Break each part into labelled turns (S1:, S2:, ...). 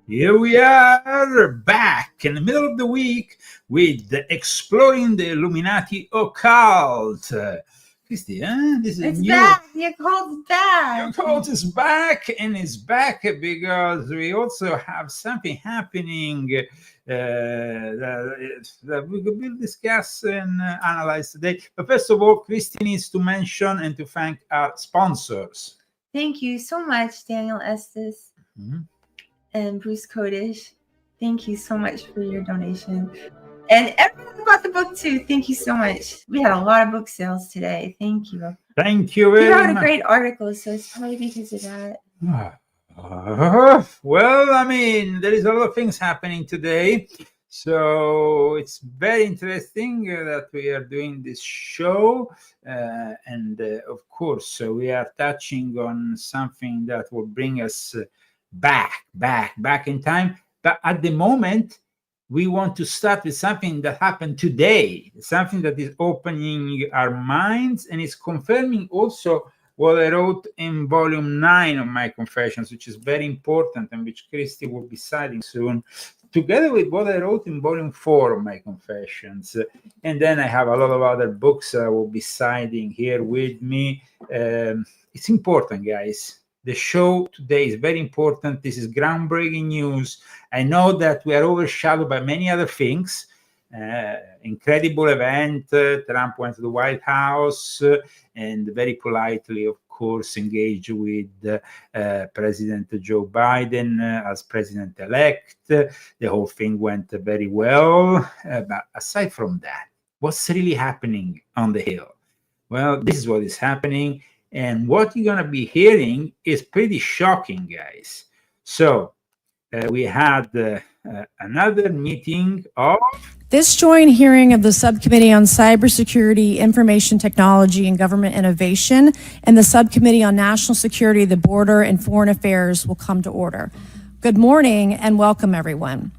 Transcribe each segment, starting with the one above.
S1: Here we are back in the middle of the week with Exploring the Illuminati Occult. Christy, this is new.
S2: Back. The occult's back.
S1: The occult is back, and it's back because we also have something happening that we will discuss and analyze today. But first of all, Christy needs to mention and to thank our sponsors.
S2: Thank you so much, Daniel Estes and Bruce Kodish. Thank you so much for your donation. And everyone who bought the book too, thank you so much. We had a lot of book sales today. Thank you.
S1: Thank you very
S2: much. You wrote
S1: much.
S2: a great article, so it's probably because of that.
S1: Well, I mean, there is a lot of things happening today. So it's very interesting that we are doing this show. And of course, we are touching on something that will bring us back in time. But at the moment, we want to start with something that happened today, something that is opening our minds and is confirming also what I wrote in volume 9 of my confessions, which is very important and which Christy will be citing soon, together with what I wrote in volume 4 of my confessions. And then I have a lot of other books I will be citing here with me. It's important, guys. The show today is very important. This is groundbreaking news. I know that we are overshadowed by many other things. Incredible event. Trump went to the White House and very politely, of course, engaged with President Joe Biden as president-elect. The whole thing went very well. But aside from that, what's really happening on the Hill? Well, this is what is happening. And what you're going to be hearing is pretty shocking, guys. So we had another meeting of...
S3: This joint hearing of the Subcommittee on Cybersecurity, Information Technology, and Government Innovation and the Subcommittee on National Security, the Border, and Foreign Affairs will come to order. Good morning and welcome, everyone.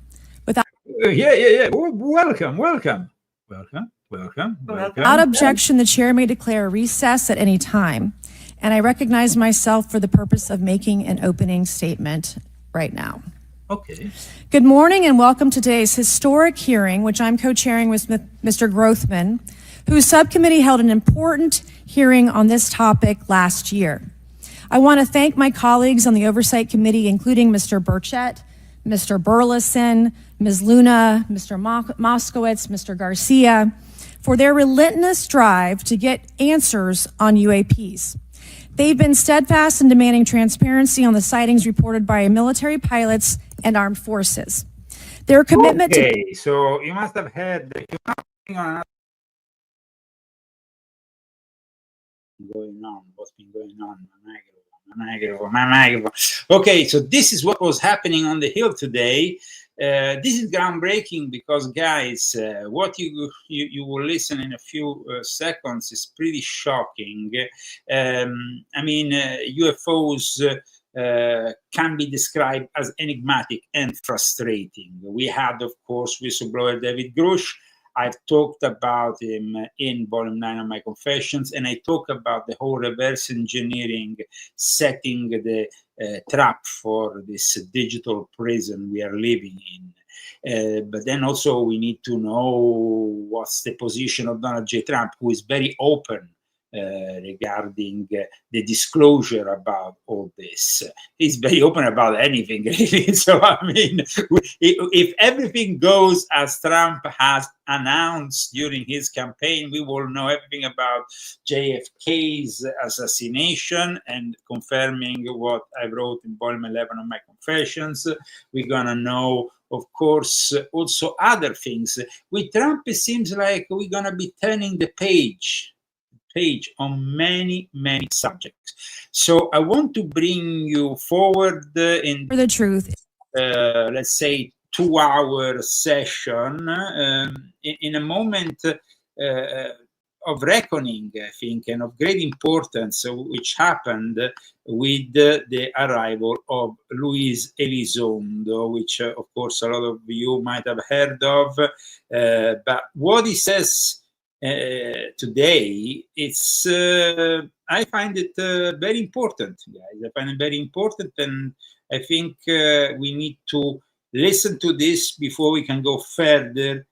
S1: Welcome.
S3: Without objection, the chair may declare a recess at any time. And I recognize myself for the purpose of making an opening statement right now.
S1: Okay.
S3: Good morning and welcome to today's historic hearing, which I'm co-chairing with Mr. Grothman, whose subcommittee held an important hearing on this topic last year. I want to thank my colleagues on the Oversight Committee, including Mr. Burchett, Mr. Burleson, Ms. Luna, Mr. Moskowitz, Mr. Garcia, for their relentless drive to get answers on UAPs. They've been steadfast in demanding transparency on the sightings reported by military pilots and armed forces. Their commitment
S1: to... so you must have heard that what's been going on. Okay, so this is what was happening on the Hill today. This is groundbreaking because, guys, what you will listen in a few seconds is pretty shocking. I mean, UFOs can be described as enigmatic and frustrating. We had, of course, whistleblower David Grush. I've talked about him in volume 9 of my confessions, and I talk about the whole reverse engineering setting the trap for this digital prison we are living in. But then also we need to know what's the position of Donald J. Trump, who is very open regarding the disclosure about all this. He's very open about anything, really. So, I mean, if everything goes as Trump has announced during his campaign, we will know everything about JFK's assassination, and confirming what I wrote in volume 11 of my confessions. We're going to know, of course, also other things. With Trump, it seems like we're going to be turning the page on many subjects. So I want to bring you forward in
S3: for the truth.
S1: Let's say 2-hour session in a moment of reckoning, I think, and of great importance, which happened with the arrival of Luis Elizondo, which, of course, a lot of you might have heard of. But what he says today, it's I find it very important, guys. I find it very important, and I think we need to listen to this before we can go further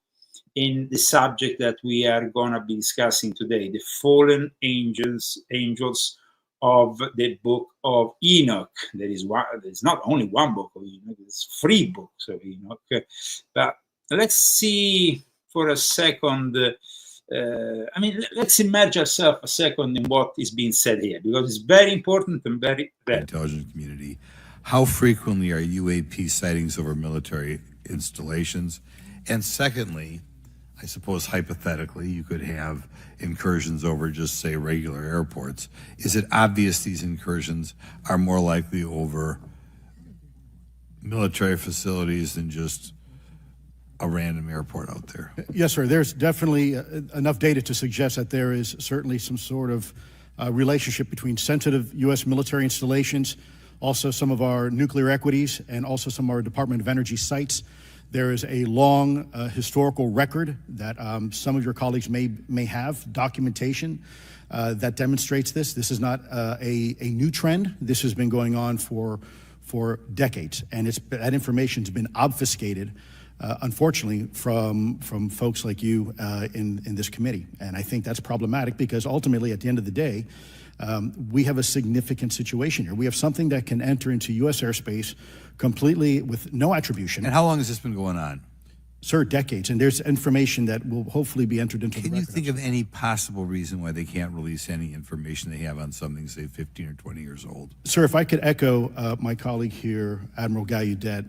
S1: in the subject that we are going to be discussing today, the fallen angels of the book of Enoch. There's not only one book of Enoch, there's 3 books of Enoch. But let's see for a second, let's immerse ourselves a second in what is being said here, because it's very important and very relevant.
S4: Intelligence community. How frequently are UAP sightings over military installations? And secondly, I suppose hypothetically, you could have incursions over just, say, regular airports. Is it obvious these incursions are more likely over military facilities than just a random airport out there?
S5: Yes, sir. There's definitely enough data to suggest that there is certainly some sort of relationship between sensitive U.S. military installations, also some of our nuclear equities, and also some of our Department of Energy sites. There is a long historical record that some of your colleagues may have, documentation that demonstrates this. This is not a new trend. This has been going on for decades, and that information's been obfuscated, unfortunately, from folks like you in this committee. And I think that's problematic because ultimately, at the end of the day, we have a significant situation here. We have something that can enter into U.S. airspace completely with no attribution.
S4: And how long has this been going on?
S5: Sir, decades. And there's information that will hopefully be entered into the record.
S4: Can you think of any possible reason why they can't release any information they have on something, say, 15 or 20 years old?
S5: Sir, if I could echo my colleague here, Admiral Gallaudet,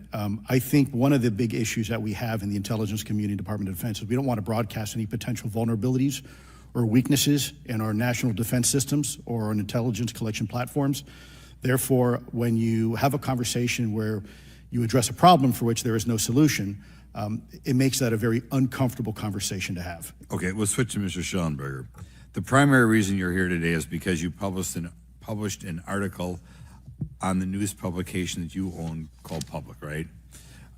S5: I think one of the big issues that we have in the intelligence community, Department of Defense, is we don't want to broadcast any potential vulnerabilities or weaknesses in our national defense systems or on intelligence collection platforms. Therefore, when you have a conversation where you address a problem for which there is no solution, it makes that a very uncomfortable conversation to have.
S4: Okay, we'll switch to Mr. Schellenberger. The primary reason you're here today is because you published an article on the news publication that you own called Public, right?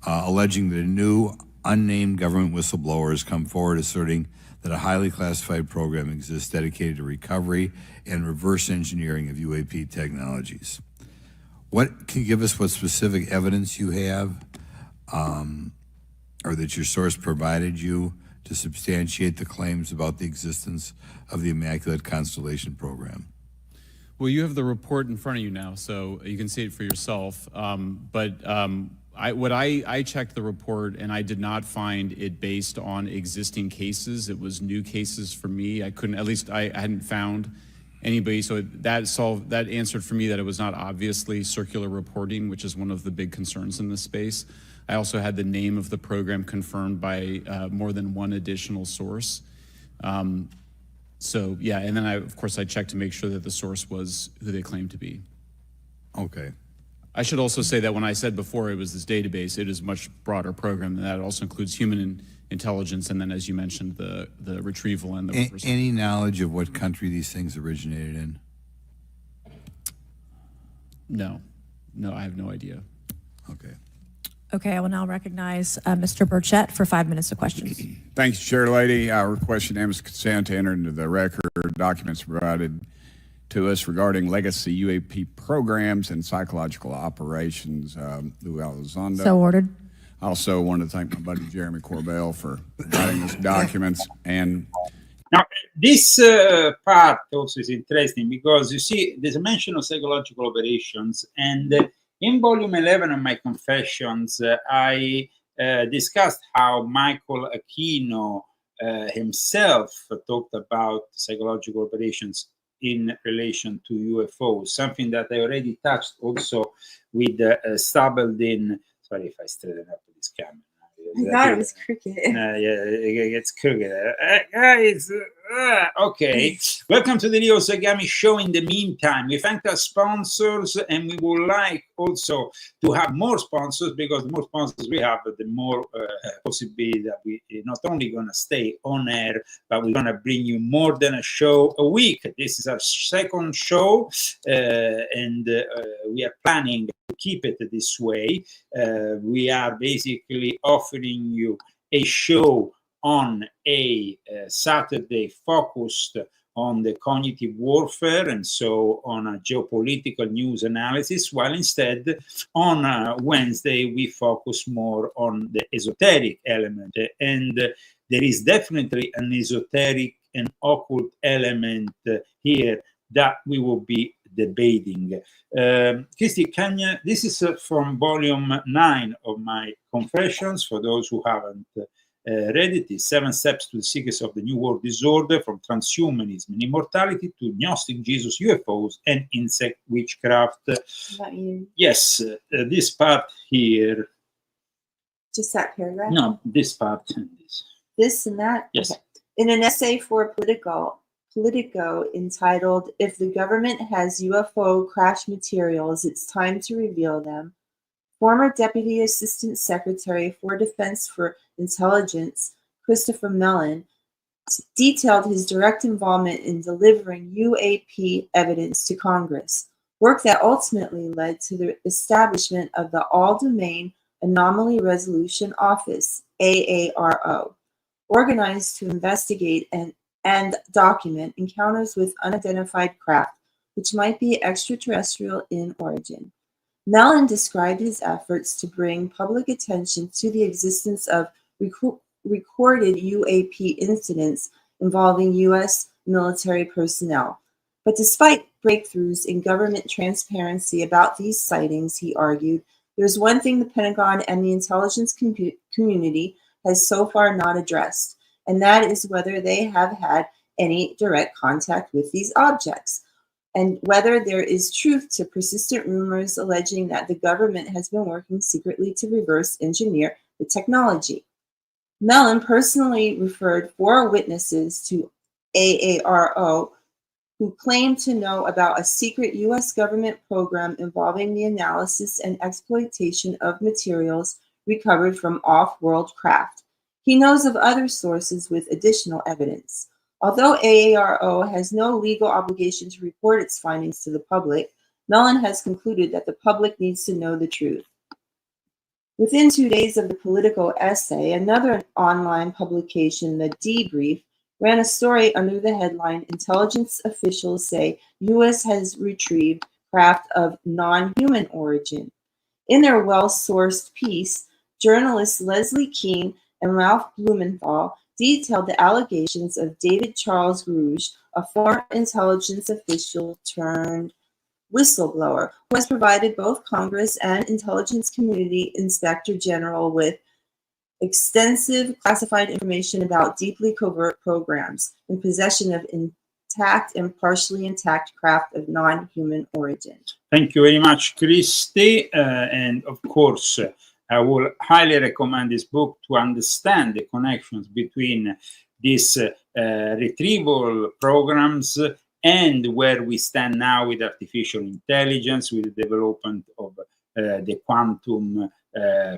S4: Alleging that a new unnamed government whistleblower has come forward asserting that a highly classified program exists dedicated to recovery and reverse engineering of UAP technologies. What can you give us what specific evidence you have or that your source provided you to substantiate the claims about the existence of the Immaculate Constellation program?
S6: Well, you have the report in front of you now, so you can see it for yourself. I checked the report and I did not find it based on existing cases. It was new cases for me. I hadn't found anybody. So that answered for me that it was not obviously circular reporting, which is one of the big concerns in this space. I also had the name of the program confirmed by more than one additional source. And then of course I checked to make sure that the source was who they claimed to be.
S4: Okay.
S6: I should also say that when I said before it was this database, it is a much broader program than that. It also includes human intelligence, and then, as you mentioned, the retrieval and the reversal.
S4: Any knowledge of what country these things originated in?
S6: No, I have no idea.
S4: Okay.
S3: Okay, I will now recognize Mr. Burchett for 5 minutes of questions.
S7: Thank you, Chair Lady. I request unanimous consent to enter into the record documents provided to us regarding legacy UAP programs and psychological operations. Lou Elizondo.
S3: So ordered.
S7: I also want to thank my buddy Jeremy Corbell for providing us documents. And
S1: now, this part also is interesting because you see, there's a mention of psychological operations, and in volume 11 of my confessions, I discussed how Michael Aquino himself talked about psychological operations in relation to UFOs, something that I already touched also with Stubbled. Sorry if I straighten up this camera.
S2: I thought it was crooked.
S1: It's crooked. Okay. Welcome to the Leo Zagami show. In the meantime, we thank our sponsors, and we would like also to have more sponsors, because the more sponsors we have, the more possibility that we not only going to stay on air, but we're going to bring you more than a show a week. This is our second show, and we are planning to keep it this way. We are basically offering you a show on a Saturday focused on the cognitive warfare and so on a geopolitical news analysis, while instead on Wednesday we focus more on the esoteric element. And there is definitely an esoteric and occult element here that we will be debating. Christy, this is from volume 9 of my Confessions, for those who haven't read it. Is 7 Steps to the Secrets of the New World Disorder, from transhumanism and immortality to Gnostic Jesus, UFOs, and insect witchcraft. Yes, this part here.
S2: Just that paragraph?
S1: No, this part and this.
S2: This and that?
S1: Yes.
S2: Okay. In an essay for Politico entitled, "If the Government Has UFO Crash Materials, It's Time to Reveal Them," former Deputy Assistant Secretary for Defense for Intelligence, Christopher Mellon, detailed his direct involvement in delivering UAP evidence to Congress, work that ultimately led to the establishment of the All-Domain Anomaly Resolution Office, AARO, organized to investigate and document encounters with unidentified craft, which might be extraterrestrial in origin. Mellon described his efforts to bring public attention to the existence of recorded UAP incidents involving U.S. military personnel. But despite breakthroughs in government transparency about these sightings, he argued, there's one thing the Pentagon and the intelligence community has so far not addressed, and that is whether they have had any direct contact with these objects, and whether there is truth to persistent rumors alleging that the government has been working secretly to reverse engineer the technology. Mellon personally referred 4 witnesses to AARO who claimed to know about a secret U.S. government program involving the analysis and exploitation of materials recovered from off-world craft. He knows of other sources with additional evidence. Although AARO has no legal obligation to report its findings to the public, Mellon has concluded that the public needs to know the truth. Within 2 days of the Politico essay, another online publication, The Debrief, ran a story under the headline, "Intelligence Officials Say U.S. Has Retrieved Craft of Non-Human Origin." In their well-sourced piece, journalists Leslie Kean and Ralph Blumenthal detailed the allegations of David Charles Rouge, a former intelligence official turned whistleblower, who has provided both Congress and intelligence community inspector general with extensive classified information about deeply covert programs in possession of intact and partially intact craft of non-human origin.
S1: Thank you very much, Christy. And of course, I will highly recommend this book to understand the connections between these retrieval programs and where we stand now with artificial intelligence, with the development of the quantum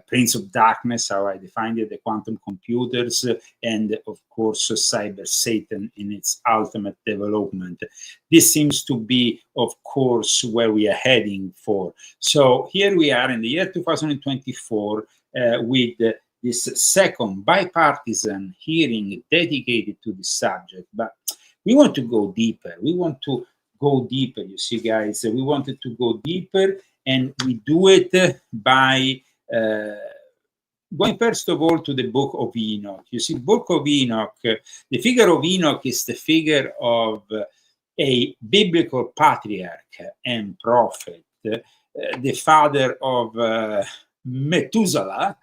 S1: Prince of Darkness, how I defined it, the quantum computers, and of course cyber Satan in its ultimate development. This seems to be, of course, where we are heading for. So here we are in the year 2024 with this second bipartisan hearing dedicated to this subject. But we want to go deeper. We want to go deeper, you see, guys. We wanted to go deeper, and we do it by going first of all to the book of Enoch. You see, book of Enoch, the figure of Enoch is the figure of a biblical patriarch and prophet, the father of Methuselah,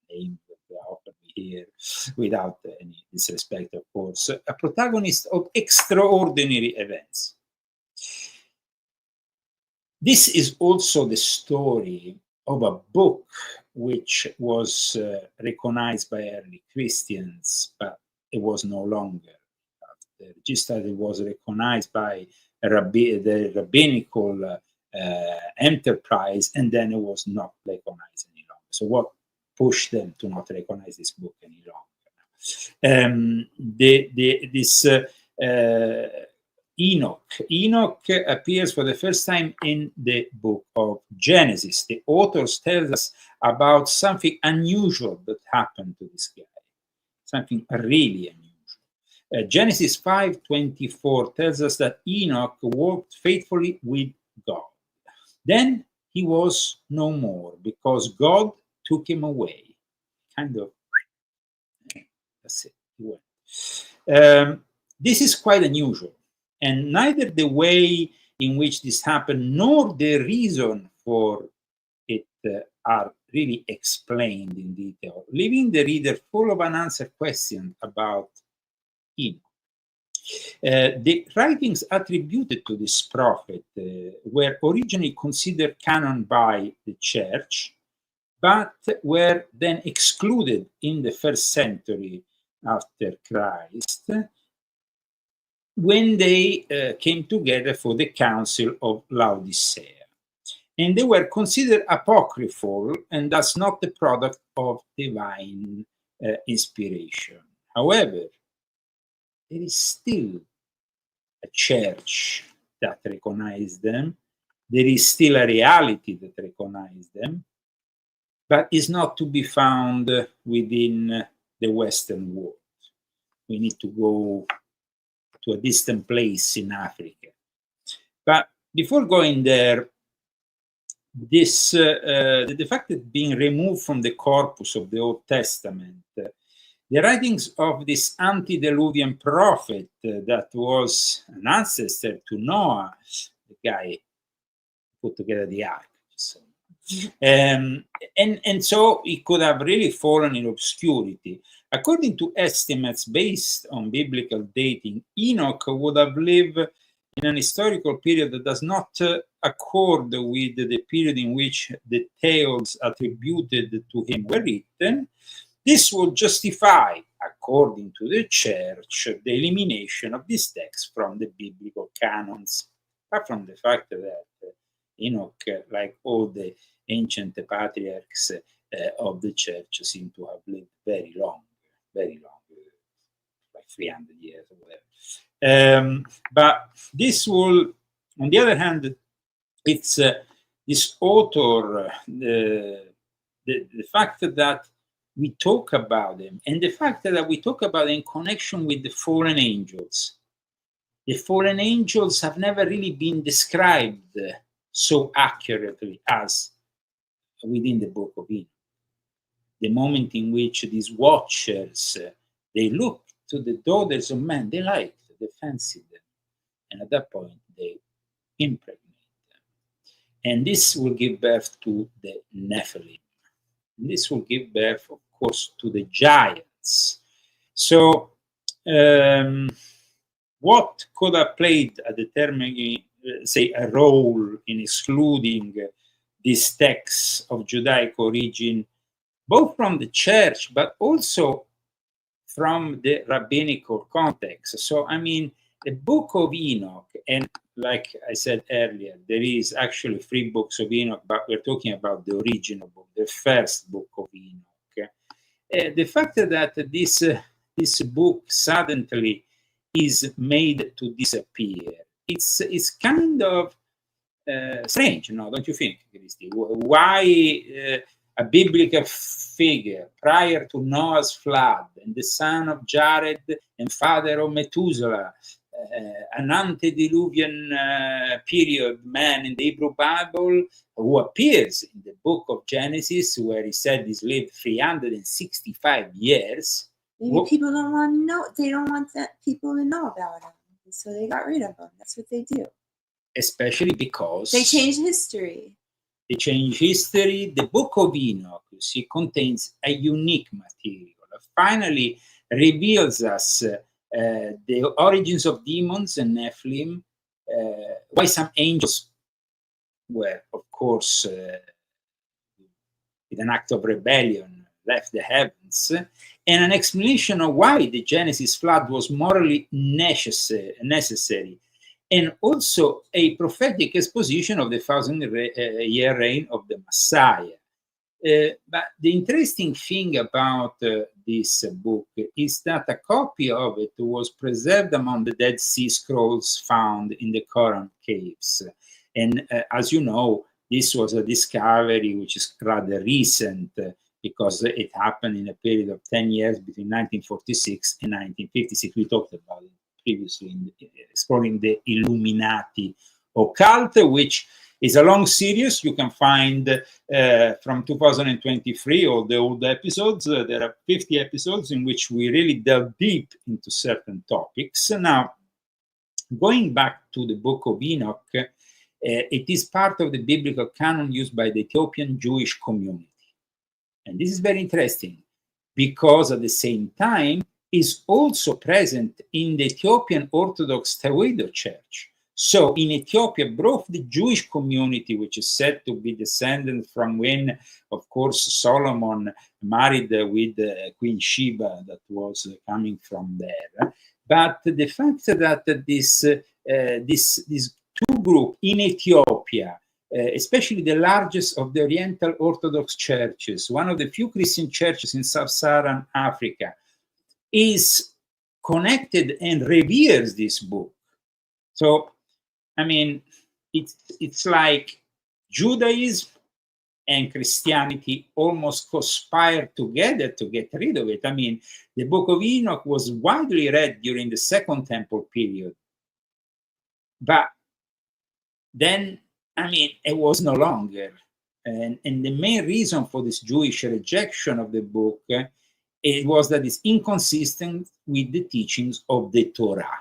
S1: name that they offer me here without any disrespect, of course, a protagonist of extraordinary events. This is also the story of a book which was recognized by early Christians, but it was no longer. Just as it was recognized by the rabbinical enterprise, and then it was not recognized any longer. So what pushed them to not recognize this book any longer? Enoch appears for the first time in the book of Genesis. The authors tell us about something unusual that happened to this guy, something really unusual. Genesis 5:24 tells us that Enoch walked faithfully with God. Then he was no more because God took him away. Kind of, that's it. He went. This is quite unusual, and neither the way in which this happened nor the reason for it are really explained in detail, leaving the reader full of unanswered questions about Enoch. The writings attributed to this prophet were originally considered canon by the church, but were then excluded in the 1st century after Christ when they came together for the Council of Laodicea. And they were considered apocryphal and thus not the product of divine inspiration. However, there is still a church that recognizes them. There is still a reality that recognizes them, but is not to be found within the Western world. We need to go to a distant place in Africa. But before going there, this the fact that being removed from the corpus of the Old Testament, the writings of this antediluvian prophet that was an ancestor to Noah, the guy who put together the ark. So, and so it could have really fallen in obscurity. According to estimates based on biblical dating, Enoch would have lived in an historical period that does not accord with the period in which the tales attributed to him were written. This would justify, according to the church, the elimination of this text from the biblical canons, apart from the fact that Enoch, like all the ancient patriarchs of the church, seem to have lived very long, like 300 years or whatever. But this will, on the other hand, it's this author, the fact that we talk about them, and the fact that we talk about them in connection with the fallen angels. The fallen angels have never really been described so accurately as within the book of Enoch. The moment in which these watchers, they look to the daughters of men, they like, they fancy them, and at that point they impregnate them. And this will give birth to the Nephilim. And this will give birth, of course, to the giants. So what could have played a determining, say, a role in excluding these texts of Judaic origin, both from the church, but also from the rabbinical context? So, I mean, the book of Enoch, and like I said earlier, there is actually 3 books of Enoch, but we're talking about the original book, the first book of Enoch. The fact that this book suddenly is made to disappear, it's kind of strange, no? Don't you think, Christy? Why a biblical figure prior to Noah's flood and the son of Jared and father of Methuselah, an antediluvian period man in the Hebrew Bible who appears in the book of Genesis, where he said he's lived 365 years.
S2: Maybe people don't want to know. They don't want that people to know about him, so they got rid of him. That's what they do.
S1: Especially because
S2: they change history.
S1: They change history. The book of Enoch, you see, contains a unique material. Finally, reveals us the origins of demons and Nephilim, why some angels were, of course, with an act of rebellion, left the heavens, and an explanation of why the Genesis flood was morally necessary, and also a prophetic exposition of the 1,000-year reign of the Messiah. But the interesting thing about this book is that a copy of it was preserved among the Dead Sea Scrolls found in the Qumran caves. And as you know, this was a discovery which is rather recent, because it happened in a period of 10 years between 1946 and 1956. We talked about it previously in exploring the Illuminati Occult, which is a long series. You can find from 2023 all the old episodes. There are 50 episodes in which we really delve deep into certain topics. Now, going back to the Book of Enoch, it is part of the biblical canon used by the Ethiopian Jewish community. And this is very interesting because at the same time is also present in the Ethiopian Orthodox Tewahedo Church. So in Ethiopia, both the Jewish community, which is said to be descendant from when, of course, Solomon married with Queen Sheba, that was coming from there. But the fact that this two groups in Ethiopia, especially the largest of the Oriental Orthodox churches, one of the few Christian churches in Sub-Saharan Africa, is connected and reveres this book. So, I mean, it's like Judaism and Christianity almost conspire together to get rid of it. I mean, the Book of Enoch was widely read during the Second Temple period. But then, I mean, it was no longer. And the main reason for this Jewish rejection of the book, it was that it's inconsistent with the teachings of the Torah.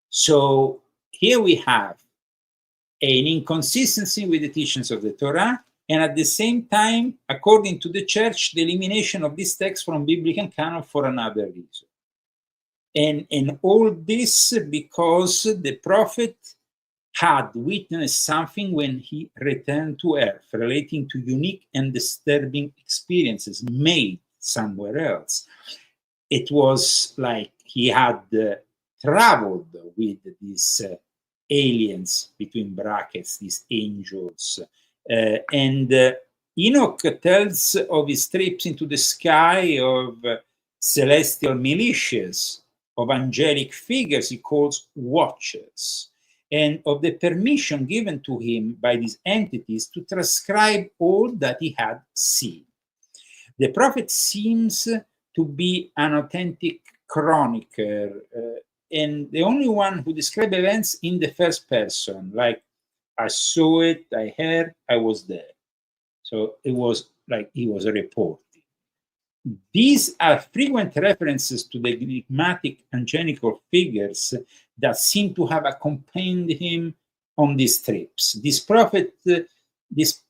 S1: So here we have an inconsistency with the teachings of the Torah, and at the same time, according to the church, the elimination of this text from biblical canon for another reason. And all this because the prophet had witnessed something when he returned to earth relating to unique and disturbing experiences made somewhere else. It was like he had traveled with these aliens, between brackets, these angels. And Enoch tells of his trips into the sky, of celestial militias, of angelic figures he calls watchers, and of the permission given to him by these entities to transcribe all that he had seen. The prophet seems to be an authentic chronicler, and the only one who described events in the first person, like I saw it, I heard, I was there. So it was like he was reporting. These are frequent references to the enigmatic angelical figures that seem to have accompanied him on these trips. This prophet, this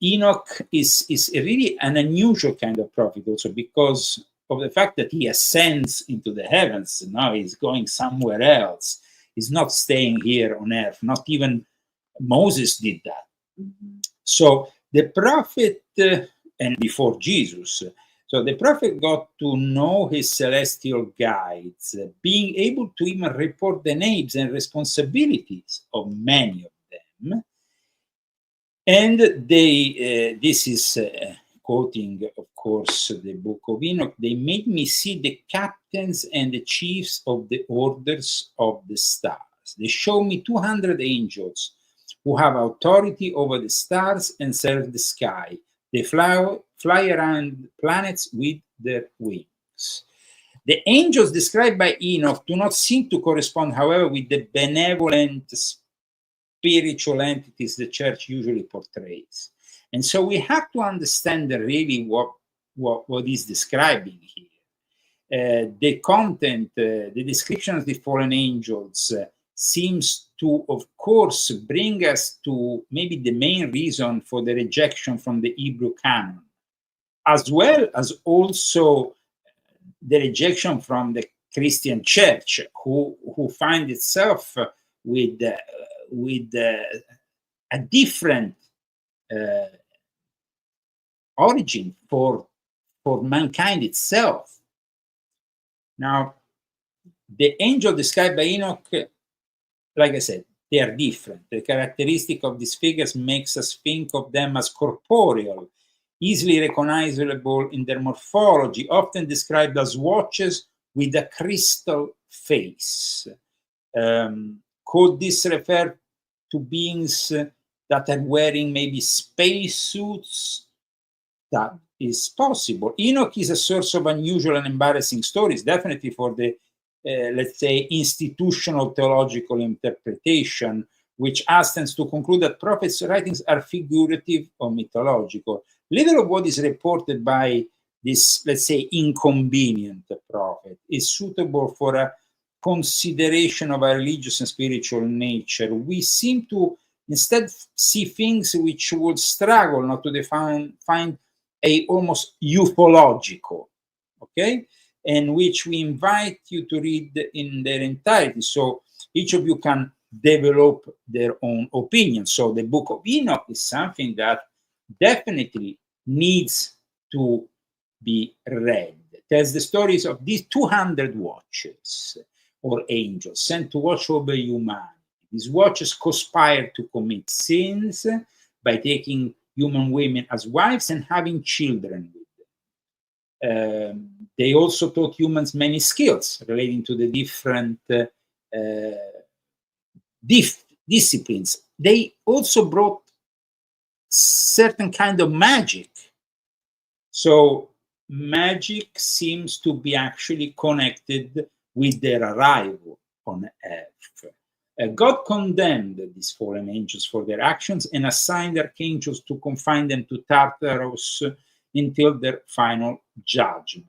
S1: Enoch, is really an unusual kind of prophet also because of the fact that he ascends into the heavens. Now he's going somewhere else. He's not staying here on earth. Not even Moses did that. Mm-hmm. So the prophet, and before Jesus, so the prophet got to know his celestial guides, being able to even report the names and responsibilities of many of them. And they, this is quoting, of course, the Book of Enoch, they made me see the captains and the chiefs of the orders of the stars. They show me 200 angels who have authority over the stars and serve the sky. They fly around planets with their wings. The angels described by Enoch do not seem to correspond, however, with the benevolent spiritual entities the church usually portrays. And so we have to understand really what is describing here. The content, the description of the fallen angels seems to, of course, bring us to maybe the main reason for the rejection from the Hebrew canon, as well as also the rejection from the Christian church, who find itself with a different origin for mankind itself. Now, the angel described by Enoch, like I said, they are different. The characteristic of these figures makes us think of them as corporeal, easily recognizable in their morphology, often described as watchers with a crystal face. Could this refer to beings that are wearing maybe space suits that is possible. Enoch is a source of unusual and embarrassing stories, definitely for the, let's say, institutional theological interpretation, which tends to conclude that prophets' writings are figurative or mythological. Little of what is reported by this, let's say, inconvenient prophet is suitable for a consideration of a religious and spiritual nature. We seem to instead see things which would struggle not to find a almost ufological, okay, and which we invite you to read in their entirety. So each of you can develop their own opinion. So the Book of Enoch is something that definitely needs to be read. It tells the stories of these 200 watchers or angels sent to watch over humanity. These watchers conspired to commit sins by taking human women as wives and having children with them. They also taught humans many skills relating to the different disciplines. They also brought certain kind of magic. So magic seems to be actually connected with their arrival on earth. God condemned these fallen angels for their actions and assigned archangels to confine them to Tartarus until their final judgment.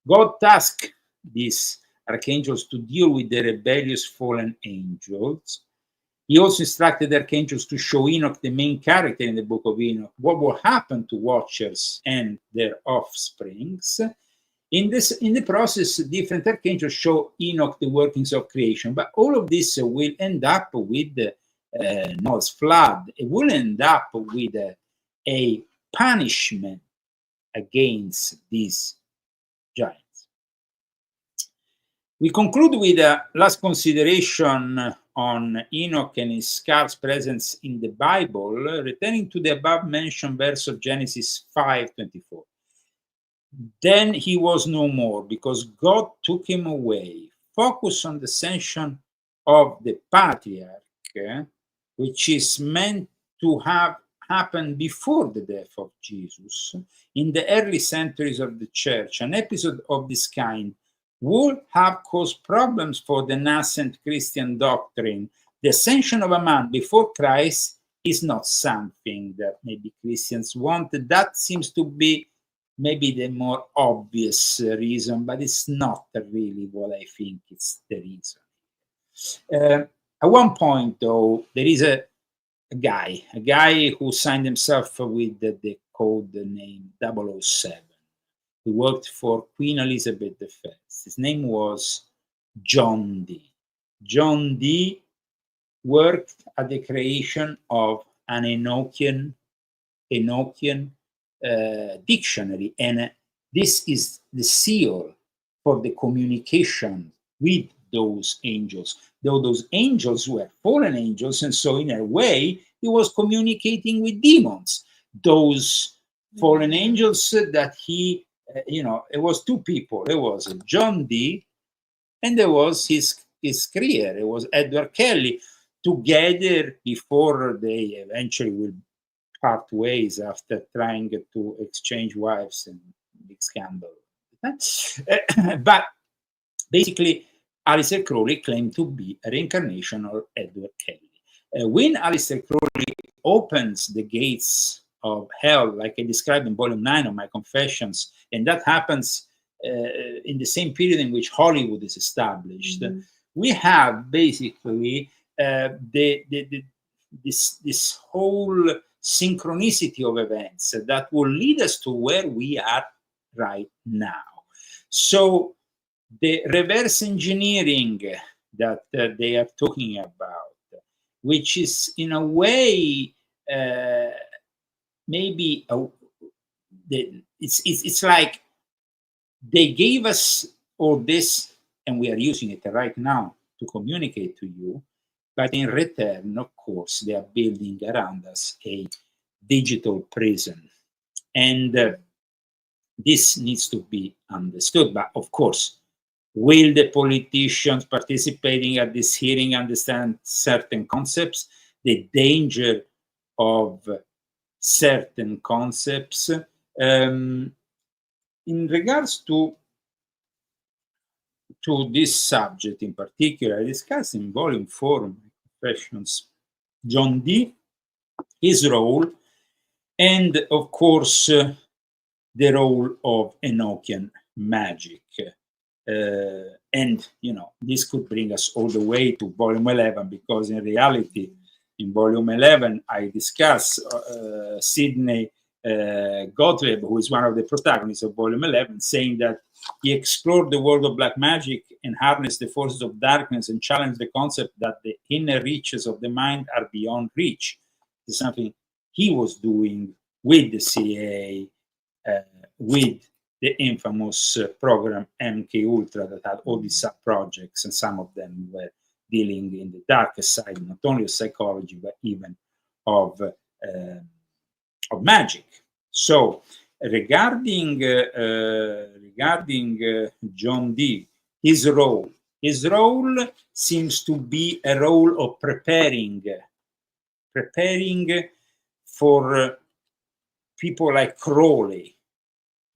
S1: God tasked these archangels to deal with the rebellious fallen angels. He also instructed the archangels to show Enoch, the main character in the Book of Enoch, what will happen to watchers and their offsprings. In the process, different archangels show Enoch the workings of creation, but all of this will end up with Noah's flood. It will end up with a punishment against these giants. We conclude with a last consideration on Enoch and his scarce presence in the Bible, returning to the above-mentioned verse of Genesis 5:24. Then he was no more, because God took him away. Focus on the ascension of the patriarch, which is meant to have happened before the death of Jesus. In the early centuries of the church, an episode of this kind would have caused problems for the nascent Christian doctrine. The ascension of a man before Christ is not something that maybe Christians wanted. That seems to be maybe the more obvious reason, but it's not really what I think it's the reason. At one point, though, there is a guy who signed himself with the code name 007. He worked for Queen Elizabeth I. His name was John Dee. John Dee worked at the creation of an Enochian dictionary, and this is the seal for the communication with those angels. Though those angels were fallen angels, and so in a way, he was communicating with demons. Those fallen angels that he, it was two people. There was John Dee, and there was his career. It was Edward Kelly. Together, before they eventually will part ways after trying to exchange wives and big scandal. But basically, Aleister Crowley claimed to be a reincarnation of Edward Kelly. When Aleister Crowley opens the gates of hell, like I described in volume 9 of my Confessions, and that happens in the same period in which Hollywood is established, we have basically this whole synchronicity of events that will lead us to where we are right now. So the reverse engineering that they are talking about, which is in a way maybe it's like they gave us all this and we are using it right now to communicate to you, but in return, of course, they are building around us a digital prison. And this needs to be understood. But of course, will the politicians participating at this hearing understand certain concepts? The danger of certain concepts In regards to this subject in particular, I discussed in Volume 4 of my Confessions John Dee, his role, and of course the role of Enochian magic. And, you know, this could bring us all the way to Volume 11, because in reality, in Volume 11, I discuss Sidney Gottlieb, who is one of the protagonists of Volume 11, saying that he explored the world of black magic and harnessed the forces of darkness and challenged the concept that the inner reaches of the mind are beyond reach. It's something he was doing with the CIA, with the infamous program MK Ultra that had all these sub-projects, and some of them were dealing in the darker side, not only of psychology, but even of magic. So regarding John Dee, his role seems to be a role of preparing for people like Crowley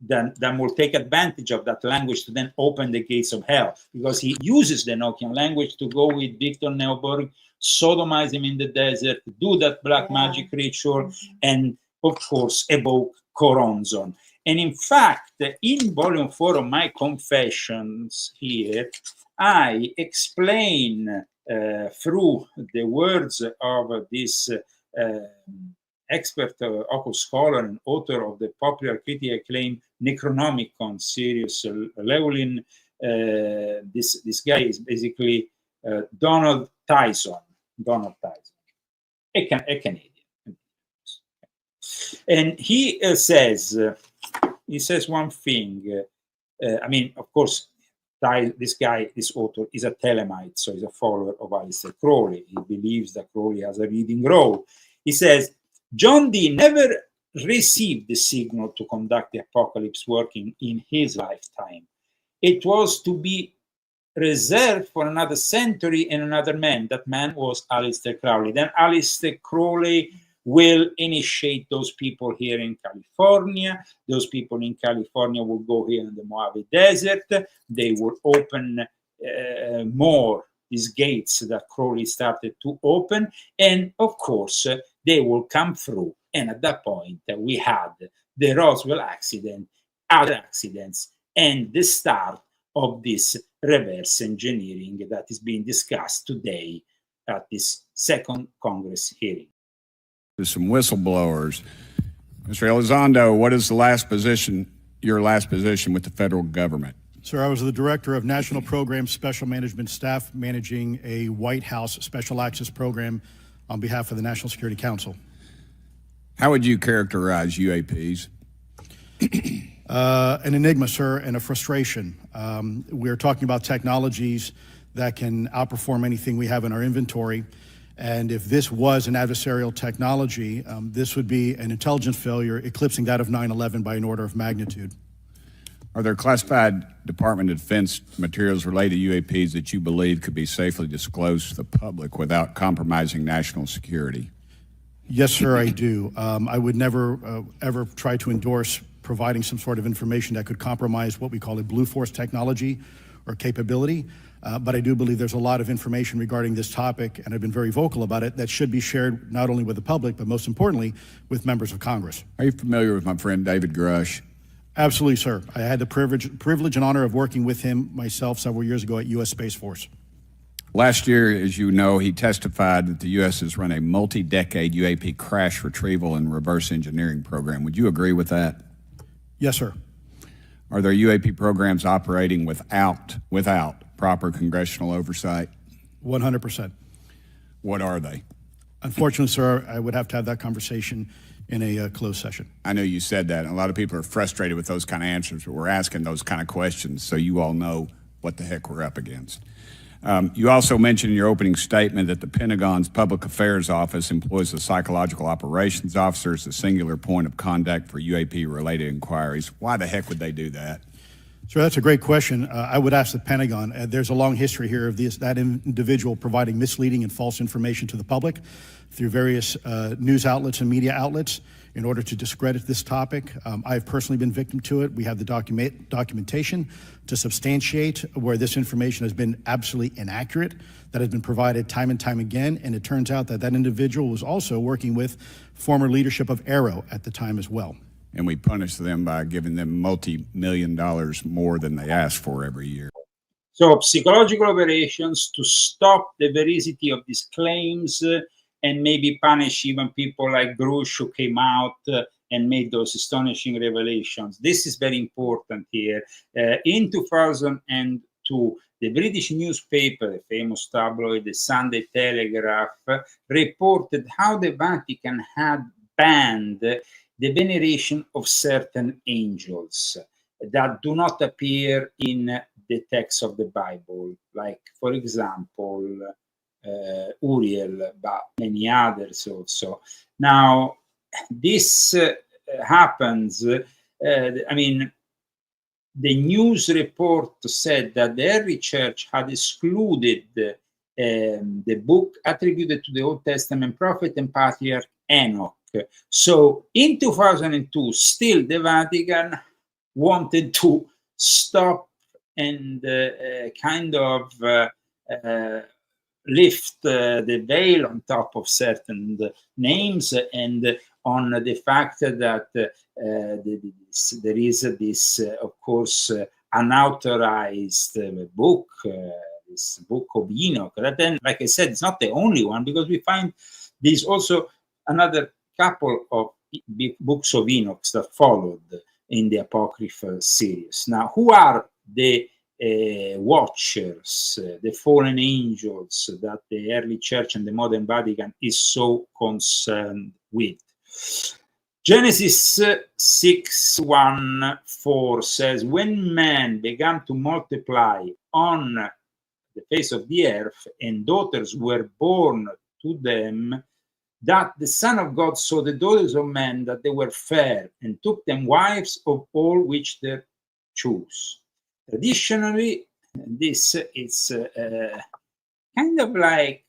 S1: that will take advantage of that language to then open the gates of hell, because he uses the Enochian language to go with Victor Neuburg, sodomize him in the desert, do that black magic ritual, and of course evoke Choronzon. And in fact, in Volume 4 of my Confessions here, I explain through the words of this expert occult scholar and author of the popular critically acclaimed Necronomicon series, Llewellyn. This guy is basically Donald Tyson, a Canadian. And he says one thing. I mean, of course, this author is a Thelemite, so he's a follower of Aleister Crowley. He believes that Crowley has a leading role. He says, John Dee never received the signal to conduct the apocalypse working in his lifetime. It was to be reserved for another century and another man. That man was Aleister Crowley. Then Aleister Crowley will initiate those people here in California. Those people in California will go here in the Mojave Desert. They will open more these gates that Crowley started to open. And of course, they will come through. And at that point, we had the Roswell accident, other accidents, and the start of this reverse engineering that is being discussed today at this second Congress hearing.
S7: There's some whistleblowers. Mr. Elizondo, what is your last position with the federal government?
S5: Sir, I was the Director of National Programs Special Management Staff, managing a White House Special Access Program on behalf of the National Security Council.
S7: How would you characterize UAPs?
S5: An enigma, sir, and a frustration. We're talking about technologies that can outperform anything we have in our inventory. And if this was an adversarial technology, this would be an intelligence failure eclipsing that of 9/11 by an order of magnitude.
S7: Are there classified Department of Defense materials related to UAPs that you believe could be safely disclosed to the public without compromising national security?
S5: Yes, sir, I do. I would never, ever try to endorse providing some sort of information that could compromise what we call a blue force technology or capability. But I do believe there's a lot of information regarding this topic, and I've been very vocal about it, that should be shared not only with the public, but most importantly, with members of Congress.
S7: Are you familiar with my friend David Grush?
S5: Absolutely, sir. I had the privilege and honor of working with him myself several years ago at U.S. Space Force.
S7: Last year, as you know, he testified that the U.S. has run a multi-decade UAP crash retrieval and reverse engineering program. Would you agree with that?
S5: Yes, sir.
S7: Are there UAP programs operating without proper congressional oversight?
S5: 100%.
S7: What are they?
S5: Unfortunately, sir, I would have to have that conversation in a closed session.
S7: I know you said that, and a lot of people are frustrated with those kind of answers, but we're asking those kind of questions so you all know what the heck we're up against. You also mentioned in your opening statement that the Pentagon's Public Affairs Office employs a psychological operations officer as a singular point of contact for UAP-related inquiries. Why the heck would they do that?
S5: So that's a great question. I would ask the Pentagon. There's a long history here of that individual providing misleading and false information to the public through various news outlets and media outlets in order to discredit this topic. I've personally been victim to it. We have the documentation to substantiate where this information has been absolutely inaccurate, that has been provided time and time again. And it turns out that that individual was also working with former leadership of Arrow at the time as well.
S7: And we punish them by giving them multi-million dollars more than they ask for every year.
S1: So psychological operations to stop the veracity of these claims and maybe punish even people like Grush, who came out and made those astonishing revelations. This is very important here. In 2002, the British newspaper, the famous tabloid, the Sunday Telegraph, reported how the Vatican had banned the veneration of certain angels that do not appear in the text of the Bible, like, for example, Uriel, but many others also. Now, this happens, I mean, the news report said that the early church had excluded the book attributed to the Old Testament prophet and patriarch Enoch. So in 2002, still the Vatican wanted to stop and kind of lift the veil on top of certain names and on the fact that there is this, of course, unauthorized book, this book of Enoch. That then, like I said, it's not the only one, because we find there's also another couple of books of Enoch that followed in the Apocryphal series. Now, who are the watchers, the fallen angels that the early church and the modern Vatican is so concerned with? Genesis 6:1-4 says, when man began to multiply on the face of the earth, and daughters were born to them, that the Son of God saw the daughters of men, that they were fair, and took them wives of all which they chose. Traditionally, this is kind of like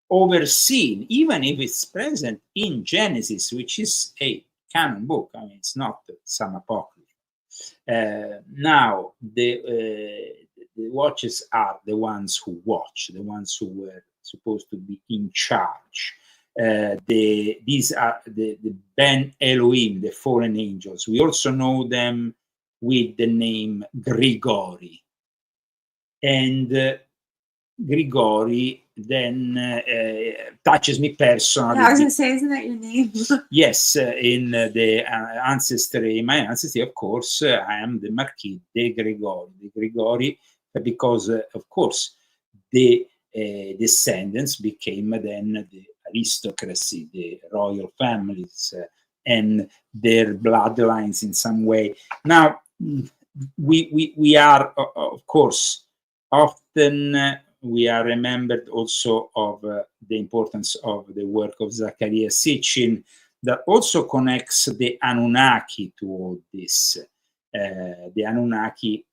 S1: overseen, even if it's present in Genesis, which is a canon book. I mean, it's not some apocrypha. Now, the watchers are the ones who watch, the ones who were supposed to be in charge. These are the Ben Elohim, the fallen angels. We also know them with the name Grigori. And Grigori then touches me personally.
S2: Yeah, I was going to say, isn't that your name?
S1: Yes, in the ancestry, my ancestry, of course, I am the Marquis de Grigori. De Grigori, because, of course, the descendants became then the aristocracy, the royal families, and their bloodlines in some way. Now, we are, of course, often we are remembered also of the importance of the work of Zacharias Sitchin, that also connects the Anunnaki to all this. The Anunnaki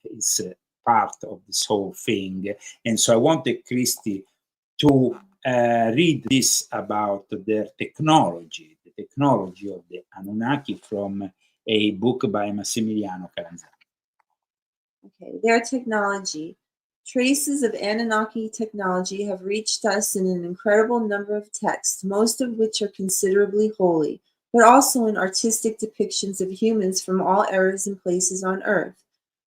S1: is part of this whole thing. And so I wanted Christy to read this about their technology, the technology of the Anunnaki, from a book by Massimiliano Caranzani.
S2: Okay, their technology. Traces of Anunnaki technology have reached us in an incredible number of texts, most of which are considerably holy, but also in artistic depictions of humans from all eras and places on Earth.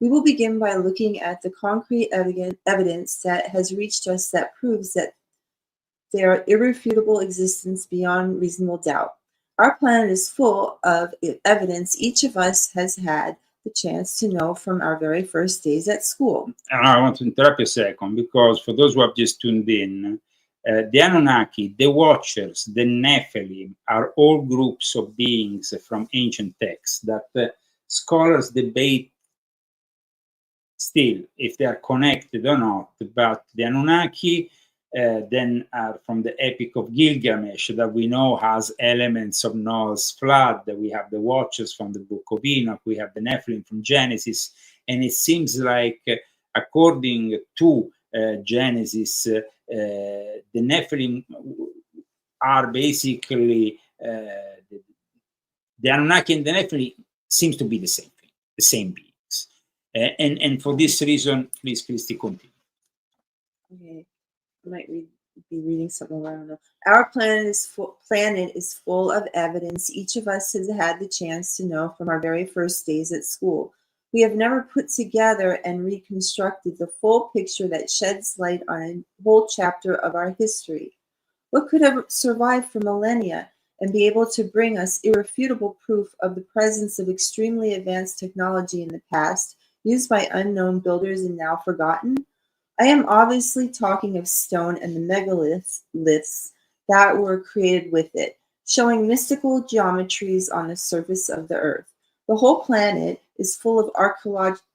S2: We will begin by looking at the concrete evidence that has reached us that proves that they are irrefutable existence beyond reasonable doubt. Our planet is full of evidence each of us has had the chance to know from our very first days at school.
S1: I want to interrupt a second, because for those who have just tuned in, the Anunnaki, the Watchers, the Nephilim are all groups of beings from ancient texts that scholars debate still if they are connected or not. But the Anunnaki then from the Epic of Gilgamesh, that we know has elements of Noah's flood. We have the Watchers from the Book of Enoch. We have the Nephilim from Genesis. And it seems like, according to Genesis, the Nephilim are basically, the Anunnaki and the Nephilim seems to be the same thing, the same beings. And for this reason, please, Christy, continue.
S2: Okay. I might be reading something I don't know. Our planet is full of evidence each of us has had the chance to know from our very first days at school. We have never put together and reconstructed the full picture that sheds light on a whole chapter of our history. What could have survived for millennia and be able to bring us irrefutable proof of the presence of extremely advanced technology in the past, used by unknown builders and now forgotten? I am obviously talking of stone and the megaliths that were created with it, showing mystical geometries on the surface of the earth. The whole planet is full of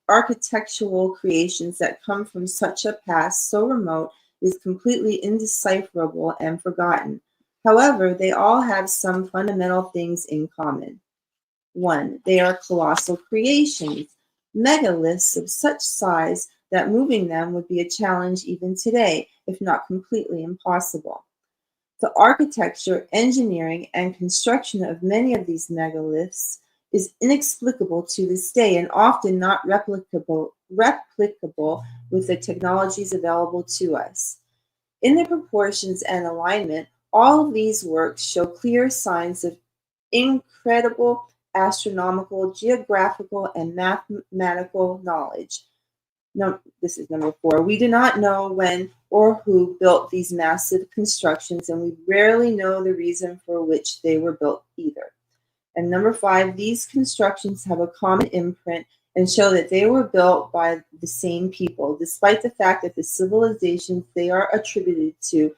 S2: architectural creations that come from such a past so remote it is completely indecipherable and forgotten. However, they all have some fundamental things in common. 1. They are colossal creations, megaliths of such size that moving them would be a challenge even today, if not completely impossible. The architecture, engineering, and construction of many of these megaliths is inexplicable to this day and often not replicable with the technologies available to us. In their proportions and alignment, all of these works show clear signs of incredible astronomical, geographical, and mathematical knowledge. No, this is number 4. We do not know when or who built these massive constructions, and we rarely know the reason for which they were built either. And number 5, these constructions have a common imprint and show that they were built by the same people, despite the fact that the civilizations they are attributed to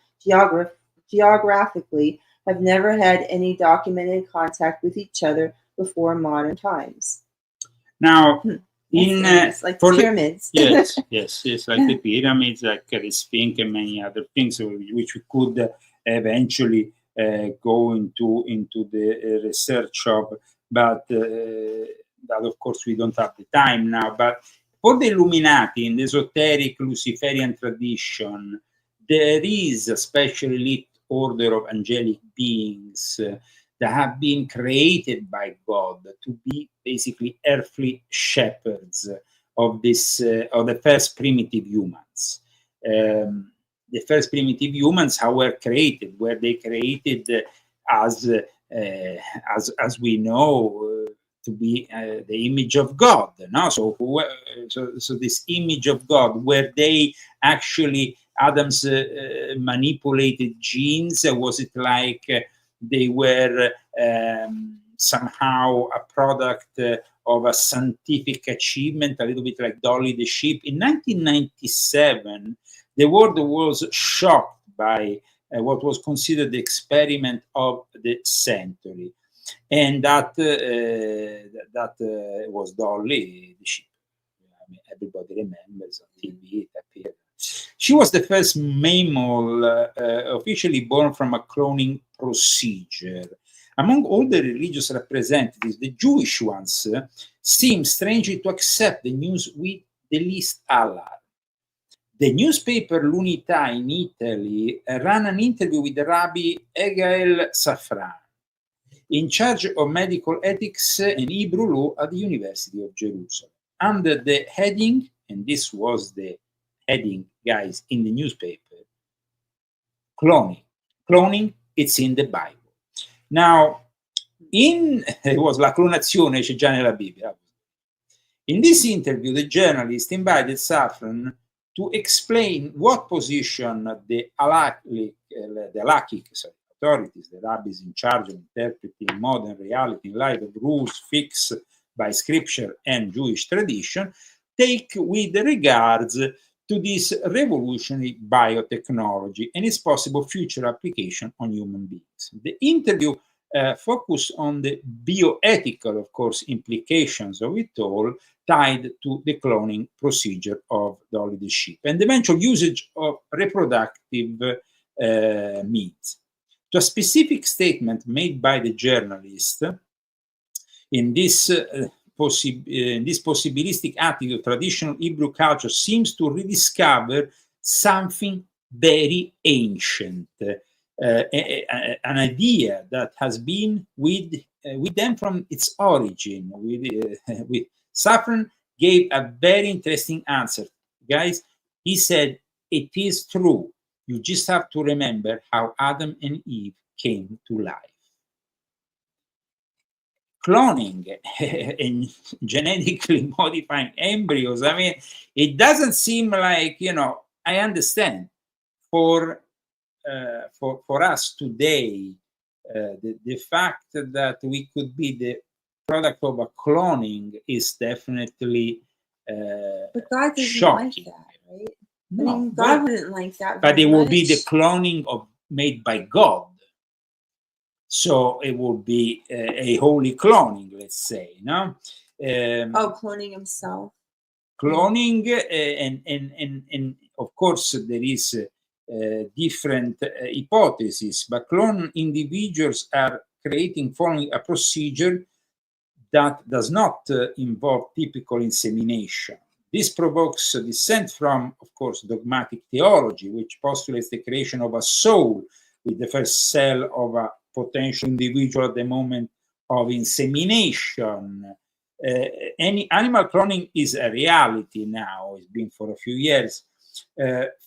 S2: geographically have never had any documented contact with each other before modern times.
S1: Now,
S2: like the pyramids.
S1: Yes, like the pyramids, like the Sphinx, and many other things, which we could eventually go into the research of, but of course we don't have the time now. But for the Illuminati, in the esoteric Luciferian tradition, there is a special elite order of angelic beings that have been created by God to be basically earthly shepherds of this of the first primitive humans. The first primitive humans, how were created? Were they created as we know to be the image of God? No, so this image of God, were they actually Adam's manipulated genes? Was it like they were somehow a product of a scientific achievement, a little bit like Dolly the sheep? In 1997, the world was shocked by what was considered the experiment of the century, and that was Dolly the sheep. I mean, everybody remembers on TV it appeared. She was the first mammal officially born from a cloning procedure. Among all the religious representatives, the Jewish ones seem strangely to accept the news with the least alarm. The newspaper L'Unità in Italy ran an interview with Rabbi Egael Safran, in charge of medical ethics and Hebrew law at the University of Jerusalem, under the heading, and this was the heading, guys, in the newspaper, cloning. Cloning, it's in the Bible. Now, it was la clonazione, c'è già nella Bibbia. In this interview, the journalist invited Safran to explain what position the halakhic authorities, the rabbis in charge of interpreting modern reality in light of rules fixed by scripture and Jewish tradition, take with regards to this revolutionary biotechnology and its possible future application on human beings. The interview focus on the bioethical, of course, implications of it all, tied to the cloning procedure of Dolly the sheep and the eventual usage of reproductive means. To a specific statement made by the journalist, in this possibilistic attitude, traditional Hebrew culture seems to rediscover something very ancient, an idea that has been with them from its origin. With Safran gave a very interesting answer. Guys, he said, it is true. You just have to remember how Adam and Eve came to life. Cloning and genetically modifying embryos, I mean, it doesn't seem like, I understand for us today, the fact that we could be the product of a cloning is definitely
S2: but God doesn't
S1: shocking.
S2: like that, right?
S1: No,
S2: I mean, God wouldn't like that.
S1: But it
S2: very
S1: will be the
S2: much.
S1: cloning made by God. So it will be a holy cloning, let's say, no?
S2: Cloning himself.
S1: Cloning, and of course there is different hypotheses, but clone individuals are following a procedure that does not involve typical insemination. This provokes dissent from, of course, dogmatic theology, which postulates the creation of a soul with the first cell of a potential individual at the moment of insemination. Any animal cloning is a reality now. It's been for a few years.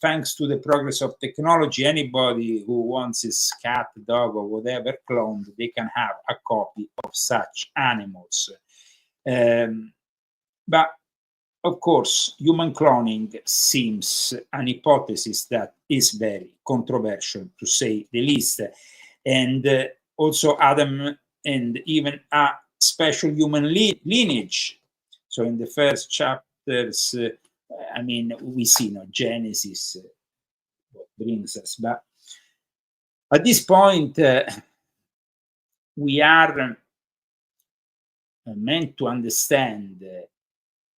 S1: Thanks to the progress of technology, anybody who wants his cat, dog, or whatever cloned, they can have a copy of such animals. But of course, human cloning seems an hypothesis that is very controversial, to say the least. And also Adam and even a special human lineage. So in the first chapters, I mean, we see Genesis, what brings us. But at this point, we are meant to understand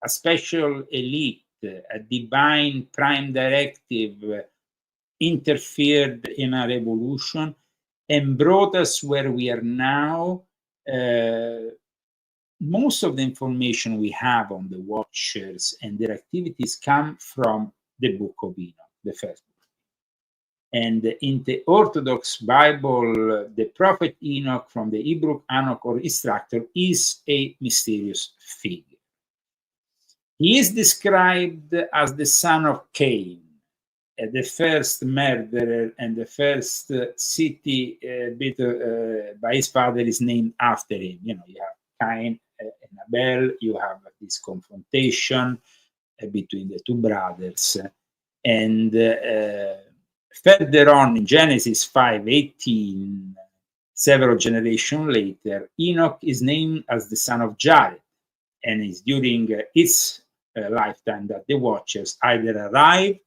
S1: a special elite, a divine prime directive interfered in a revolution and brought us where we are now. Most of the information we have on the Watchers and their activities come from the Book of Enoch, the first book. And in the Orthodox Bible, the prophet Enoch from the Hebrew ENOCH or instructor is a mysterious figure. He is described as the son of Cain, the first murderer, and the first city built by his father is named after him. You have Cain and Abel, you have this confrontation between the two brothers. And further on in Genesis 5:18, several generations later, Enoch is named as the son of Jared, and it's during his lifetime that the Watchers either arrive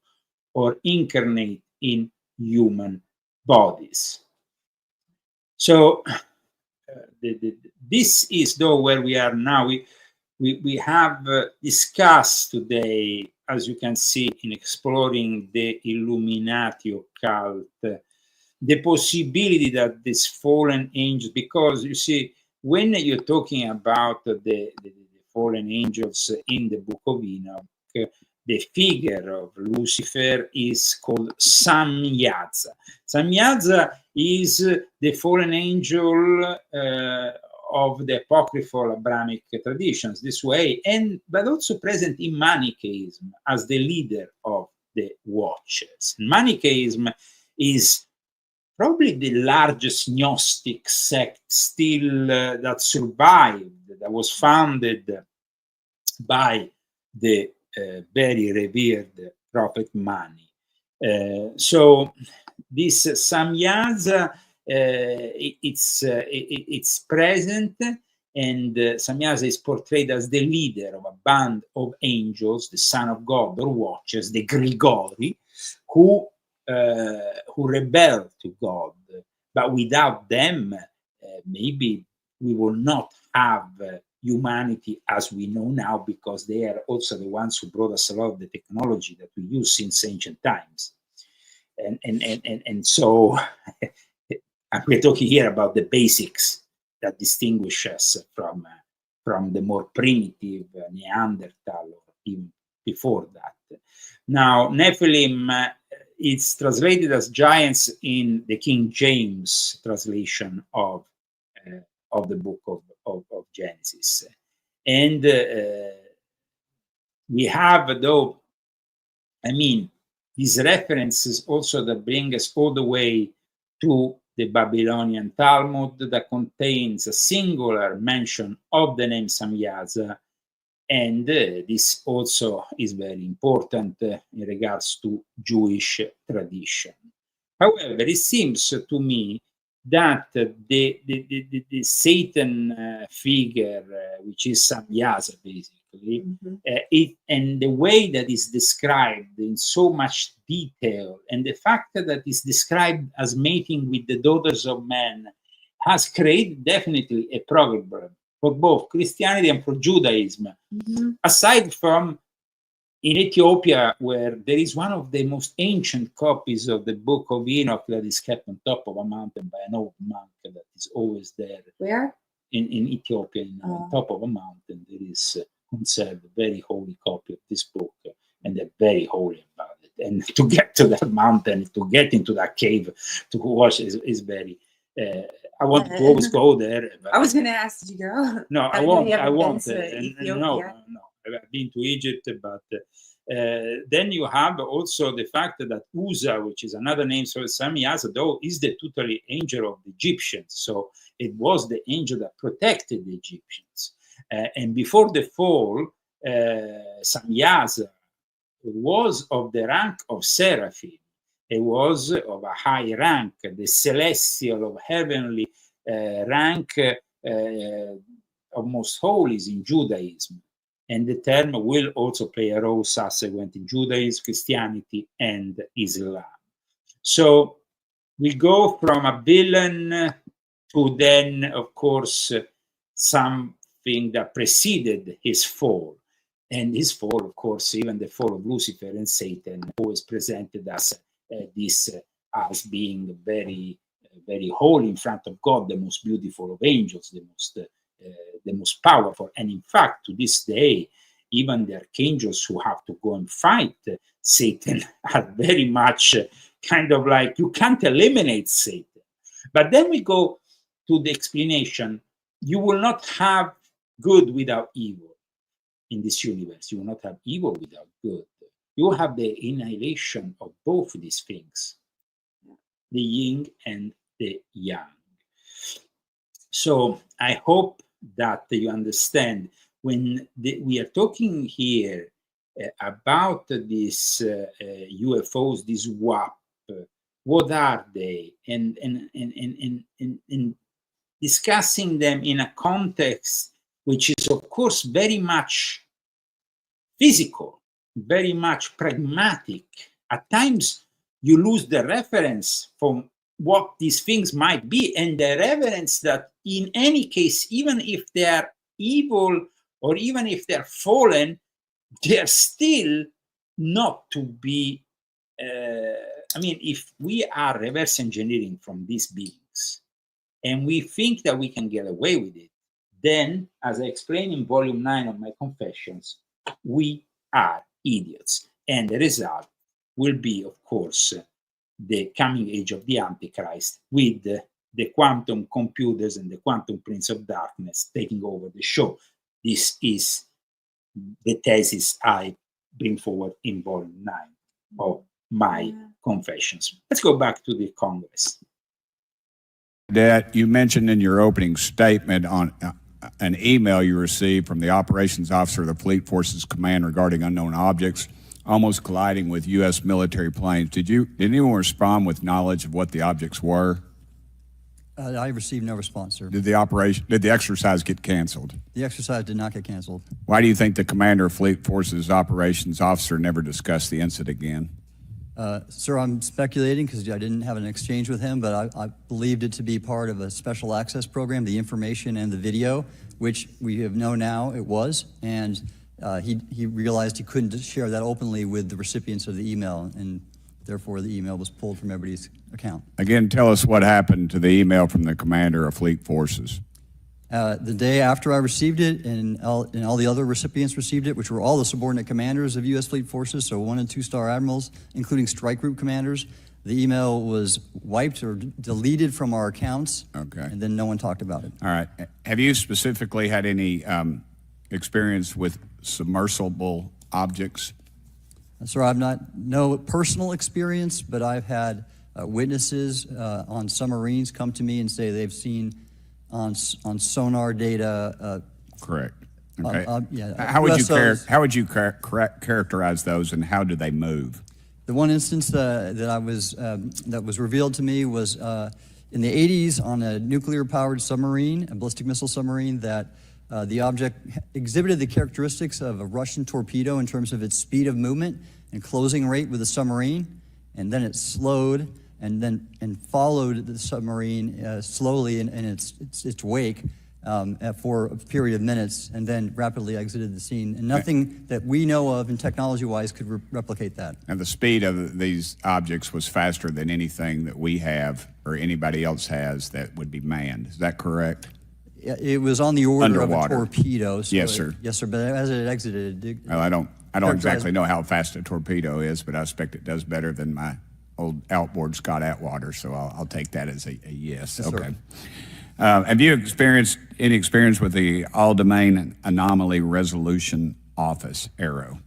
S1: or incarnate in human bodies. So this is though where we are now. We have discussed today, as you can see in exploring the Illuminati Occult, the possibility that these fallen angels, because you see, when you're talking about the fallen angels in the Book of Enoch, the figure of Lucifer is called Samyaza. Samyaza is the fallen angel of the apocryphal Abrahamic traditions this way, but also present in Manichaeism as the leader of the Watchers. Manichaeism is probably the largest Gnostic sect still that survived, that was founded by the very revered prophet Mani. So this Samyaza, it's present, and Samyaza is portrayed as the leader of a band of angels, the son of God or Watchers, the Grigori, who rebel to God. But without them, maybe we will not have humanity as we know now, because they are also the ones who brought us a lot of the technology that we use since ancient times. And so we're talking here about the basics that distinguish us from the more primitive Neanderthal, or even before that. Now, Nephilim, it's translated as giants in the King James translation of the book of Genesis. And we have, though, I mean, these references also that bring us all the way to the Babylonian Talmud, that contains a singular mention of the name Samyaza, and this also is very important in regards to Jewish tradition. However, it seems to me that the Satan figure, which is Samyaza basically, and the way that is described in so much detail, and the fact that it's described as mating with the daughters of men, has created definitely a problem for both Christianity and for Judaism. Aside from in Ethiopia, where there is one of the most ancient copies of the book of Enoch that is kept on top of a mountain by an old monk that is always there.
S2: Where?
S1: In Ethiopia, on top of a mountain, there is conserved a very holy copy of this book, and they're very holy about it. And to get to that mountain, to get into that cave, to watch is very. I want to always go there.
S2: I was going to ask, did you go?
S1: No, I won't. I won't.
S2: No.
S1: I've been to Egypt, but then you have also the fact that Uza, which is another name for Samyaza, though, is the tutelary angel of the Egyptians. So it was the angel that protected the Egyptians. And before the fall, Samyaza was of the rank of Seraphim. It was of a high rank, the celestial of heavenly rank of most holies in Judaism. And the term will also play a role subsequent in Judaism, Christianity, and Islam. So we go from a villain to then, of course, something that preceded his fall. And his fall, of course, even the fall of Lucifer and Satan, always presented us this as being very, very holy in front of God, the most beautiful of angels, the most powerful. And in fact, to this day, even the archangels who have to go and fight Satan are very much kind of like, you can't eliminate Satan. But then we go to the explanation. You will not have good without evil in this universe. You will not have evil without good. You will have the annihilation of both these things, the yin and the yang. So I hope that you understand when we are talking here about these UFOs, these WAP, what are they, and discussing them in a context which is, of course, very much physical, very much pragmatic. At times, you lose the reference from what these things might be, and the reference that in any case, even if they are evil or even if they're fallen, they're still not to be, if we are reverse engineering from these beings and we think that we can get away with it, then, as I explained in volume 9 of my Confessions, we are idiots. And the result will be, of course, the coming age of the Antichrist with the quantum computers and the quantum prince of darkness taking over the show. This is the thesis I bring forward in volume 9 of my Confessions. Let's go back to the Congress.
S7: That you mentioned in your opening statement on an email you received from the operations officer of the Fleet Forces Command regarding unknown objects almost colliding with U.S. military planes. Did anyone respond with knowledge of what the objects were?
S8: I received no response, sir.
S7: Did the exercise get canceled?
S8: The exercise did not get canceled.
S7: Why do you think the commander of Fleet Forces operations officer never discussed the incident again?
S8: Sir, I'm speculating because I didn't have an exchange with him, but I believed it to be part of a special access program, the information and the video, which we have known now it was, and he realized he couldn't share that openly with the recipients of the email, and therefore the email was pulled from everybody's account.
S7: Again, tell us what happened to the email from the commander of Fleet Forces.
S8: The day after I received it, and all the other recipients received it, which were all the subordinate commanders of U.S. Fleet Forces, so 1- and 2-star admirals, including strike group commanders, the email was wiped or deleted from our accounts,
S7: Okay.
S8: and then no one talked about it.
S7: All right. Have you specifically had any experience with submersible objects?
S8: Sir, I've no personal experience, but I've had witnesses on submarines come to me and say they've seen on sonar data.
S7: Correct. Okay.
S8: Yeah,
S7: how would
S8: USOs.
S7: how would you characterize those, and how do they move?
S8: The one instance that was revealed to me was in the 80s on a nuclear-powered submarine, a ballistic missile submarine, that the object exhibited the characteristics of a Russian torpedo in terms of its speed of movement and closing rate with the submarine, and then it slowed and followed the submarine slowly in its wake for a period of minutes, and then rapidly exited the scene. And nothing that we know of and technology-wise could replicate that.
S7: And the speed of these objects was faster than anything that we have or anybody else has that would be manned. Is that correct?
S8: It was on the order
S7: Underwater.
S8: of a torpedo. So
S7: Yes, sir.
S8: Yes, sir. But as it exited, it
S7: Well, I don't exactly know how fast a torpedo is, but I expect it does better than my old outboard Scott Atwater, so I'll take that as a yes.
S8: Yes,
S7: okay.
S8: sir.
S7: Have you experienced any experience with the All-Domain Anomaly Resolution Office, ARROW?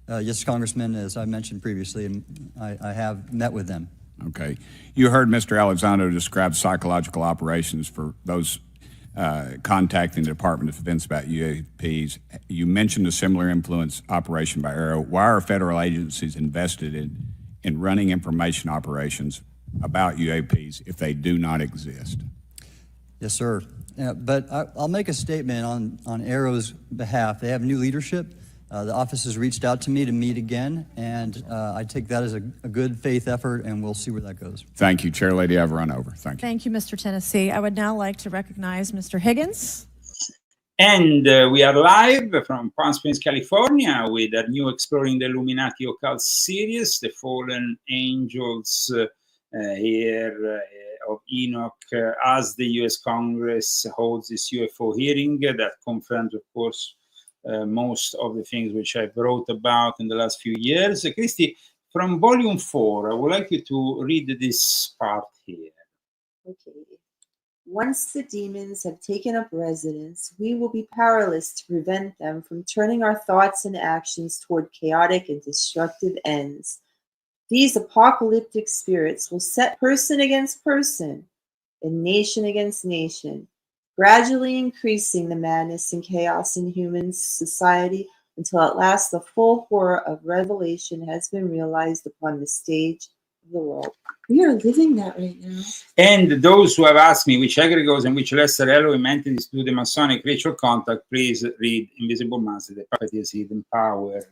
S8: Yes, Congressman, as I mentioned previously, and I have met with them.
S7: Okay. You heard Mr. Alexander describe psychological operations for those contacting the Department of Defense about UAPs. You mentioned a similar influence operation by ARROW. Why are federal agencies invested in running information operations about UAPs if they do not exist?
S8: Yes, sir. But I'll make a statement on ARROW's behalf. They have new leadership. The office has reached out to me to meet again, and I take that as a good faith effort, and we'll see where that goes.
S7: Thank you, Chair Lady. I've run over. Thank you.
S3: Thank you, Mr. Tennessee. I would now like to recognize Mr. Higgins.
S1: And we are live from Palm Springs, California, with a new Exploring the Illuminati Occult series, The Fallen Angels here of ENOCH, as the U.S. Congress holds this UFO hearing that confirms, of course, most of the things which I wrote about in the last few years. Christy, from Volume 4, I would like you to read this part here.
S2: Okay. Once the demons have taken up residence, we will be powerless to prevent them from turning our thoughts and actions toward chaotic and destructive ends. These apocalyptic spirits will set person against person and nation against nation, gradually increasing the madness and chaos in human society until at last the full horror of revelation has been realized upon the stage of the world. We are living that right now.
S1: And those who have asked me which egregores and which lesser Elohim entities do the Masonic ritual contact, please read Invisible Master, The Puppeteer's Hidden Power.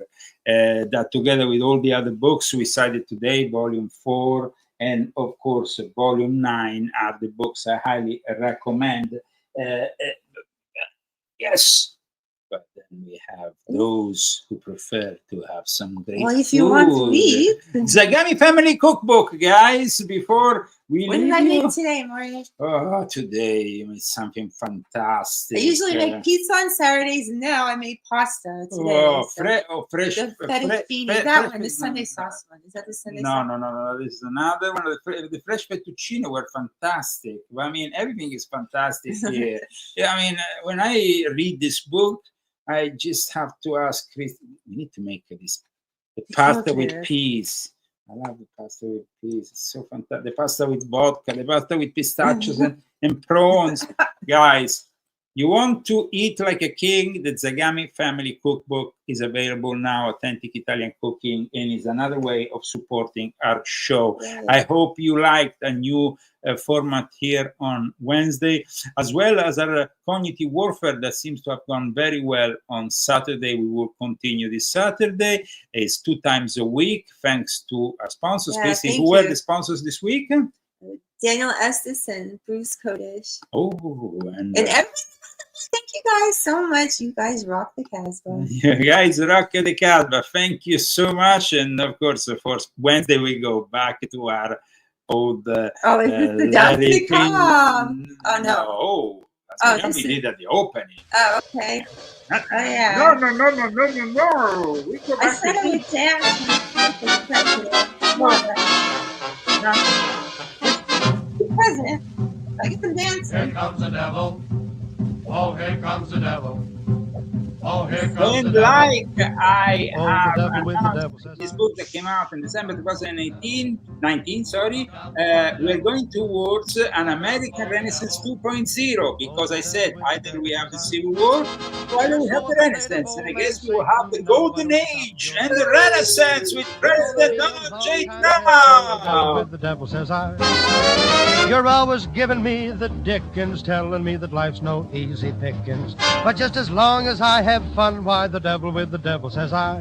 S1: That together with all the other books we cited today, Volume 4 and of course Volume 9 are the books I highly recommend. Yes, but then we have those who prefer to have some great
S2: Well, if you want to
S1: food.
S2: eat.
S1: Zagami Family Cookbook, guys, before we
S2: What did
S1: leave
S2: I
S1: you.
S2: make today, Maria?
S1: Oh, today you made something fantastic.
S2: I usually make pizza on Saturdays, and now I made pasta today.
S1: Oh,
S2: so.
S1: fresh.
S2: The fettuccine, that one, the Sunday sauce one. Is that the Sunday sauce?
S1: No. This is another one. The fresh fettuccine were fantastic. I mean, everything is fantastic here. Yeah, I mean, when I read this book, I just have to ask Chris. We need to make this the pasta with peas. I love the pasta with peas. It's so fantastic. The pasta with vodka, the pasta with pistachios and prawns. Guys, You want to eat like a king? The Zagami family cookbook is available now, authentic Italian cooking, and is another way of supporting our show.
S2: Yes.
S1: I hope you liked a new format here on Wednesday, as well as our cognitive warfare that seems to have gone very well on Saturday. We will continue this Saturday. It's 2 times a week, thanks to our sponsors.
S2: Yeah,
S1: Casey,
S2: thank
S1: who were
S2: you.
S1: the sponsors this week?
S2: Daniel Estes and Bruce Kodish.
S1: Oh, and
S2: everyone. Thank you guys so much. You guys rock the Casbah.
S1: you guys rock the Casbah. Thank you so much. And of course, for Wednesday, we go back to our old.
S2: Is this the Daphne Cobb? Oh, no.
S1: No.
S2: Oh,
S1: That's we did at the opening.
S2: Oh, okay. Oh, yeah.
S1: No. We go
S2: I
S1: back
S2: said I would dance. The president. I get the dancing.
S9: Here comes the devil. Oh, here comes the devil. Oh, here comes the
S1: And
S9: devil.
S1: like I
S9: Oh, the
S1: have
S9: devil with the
S1: announced
S9: devil says
S1: this
S9: I.
S1: book that came out in December 2019, we're going towards an American Renaissance 2.0, because I said either we have the Civil War or either we have the Renaissance, and I guess we will have the Golden Age and the Renaissance with President Donald J. Trump.
S9: With the devil says I. You're always giving me the dickens, telling me that life's no easy pickings. But just as long as I have fun, why the devil with the devil says I.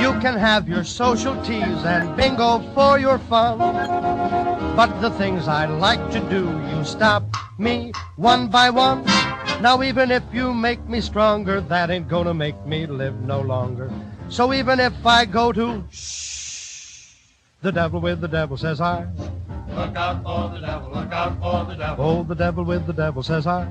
S9: You can have your social teas and bingo for your fun. But the things I like to do, you stop me one by one. Now even if you make me stronger, that ain't gonna make me live no longer. So even if I go to the devil with the devil says I. Look out for the devil, look out for the devil. Oh, the devil with the devil says I.